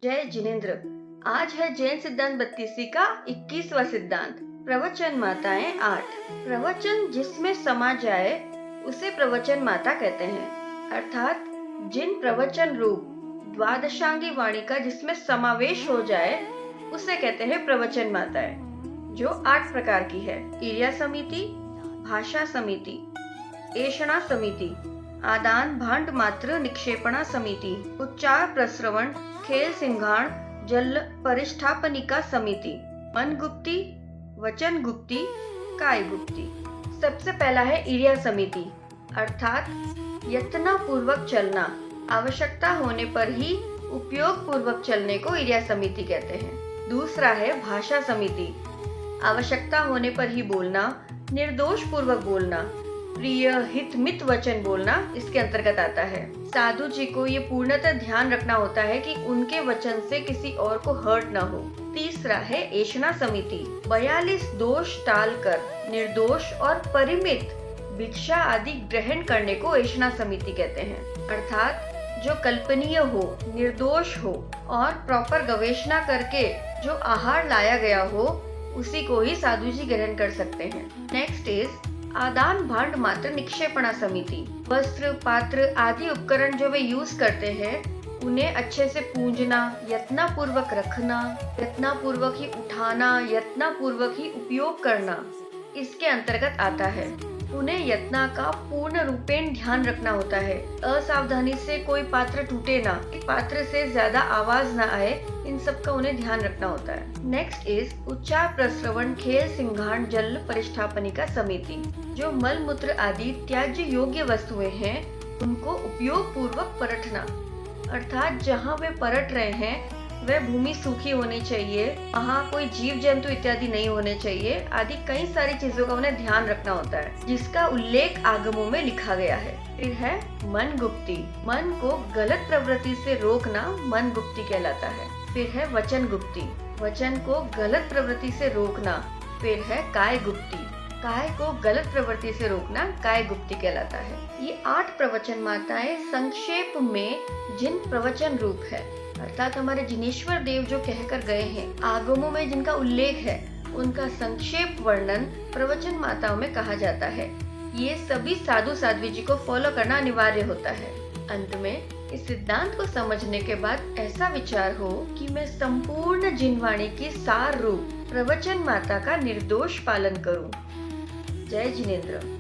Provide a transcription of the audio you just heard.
जय जिनेन्द्र। आज है जैन सिद्धांत 32 का 21वां सिद्धांत। प्रवचन माताएं 8। प्रवचन जिसमें समा जाए उसे प्रवचन माता कहते हैं, अर्थात जिन प्रवचन रूप द्वादशांगी वाणी का जिसमें समावेश हो जाए उसे कहते हैं प्रवचन माताएं, जो 8 प्रकार की है। क्रिया समिति, भाषा समिति, ऐषणा समिति, आदान भांड मात्र निक्षेपणा समिति, उच्चार प्रस्रवण खेल सिंघाण जल परिष्ठापनिका समिति, मन गुप्ती, वचन गुप्ती, काय गुप्ती। सबसे पहला है इरिया समिति, अर्थात यत्न पूर्वक चलना, आवश्यकता होने पर ही उपयोग पूर्वक चलने को इरिया समिति कहते हैं। दूसरा है भाषा समिति, आवश्यकता होने पर ही बोलना, निर्दोष पूर्वक बोलना, प्रिय हित मित वचन बोलना इसके अंतर्गत आता है। साधु जी को ये पूर्णतः ध्यान रखना होता है कि उनके वचन से किसी और को हर्ट न हो। तीसरा है ऐषणा समिति, 42 दोष टालकर निर्दोष और परिमित भिक्षा आदि ग्रहण करने को ऐषणा समिति कहते हैं, अर्थात जो कल्पनीय हो, निर्दोष हो और प्रॉपर गवेषणा करके जो आहार लाया गया हो उसी को ही साधु जी ग्रहण कर सकते हैं। नेक्स्ट इज आदान भांड मात्र निक्षेपणा समिति, वस्त्र पात्र आदि उपकरण जो वे यूज करते हैं उन्हें अच्छे से पूंजना, यत्नपूर्वक रखना, यत्नपूर्वक ही उठाना, यत्नपूर्वक ही उपयोग करना इसके अंतर्गत आता है। उन्हें यत्न का पूर्ण रूपेण ध्यान रखना होता है। असावधानी से कोई पात्र टूटे ना, पात्र से ज्यादा आवाज ना आए, इन सब का उन्हें ध्यान रखना होता है। नेक्स्ट इज उच्चार प्रस्रवण खेल सिंघाण जल परिष्ठापनिका समिति, जो मल मूत्र आदि त्याज्य योग्य वस्तुएं हैं उनको उपयोग पूर्वक परटना, अर्थात जहाँ वे परट रहे हैं वह भूमि सूखी होनी चाहिए, वहाँ कोई जीव जंतु इत्यादि नहीं होने चाहिए, आदि कई सारी चीजों का उन्हें ध्यान रखना होता है, जिसका उल्लेख आगमों में लिखा गया है। फिर है मन गुप्ती, मन को गलत प्रवृत्ति से रोकना मन गुप्ती कहलाता है। फिर है वचन गुप्ती, वचन को गलत प्रवृत्ति से रोकना। फिर है काय गुप्ती, काय को गलत प्रवृत्ति से रोकना काय गुप्ती कहलाता है। ये 8 प्रवचन माताएं संक्षेप में जिन प्रवचन रूप है, अर्थात हमारे जिनेश्वर देव जो कहकर गए हैं, आगमों में जिनका उल्लेख है उनका संक्षेप वर्णन प्रवचन माताओं में कहा जाता है। ये सभी साधु साध्वी जी को फॉलो करना अनिवार्य होता है। अंत में इस सिद्धांत को समझने के बाद ऐसा विचार हो कि मैं संपूर्ण जिनवाणी की सार रूप प्रवचन माता का निर्दोष पालन करूं। जय जिनेन्द्र।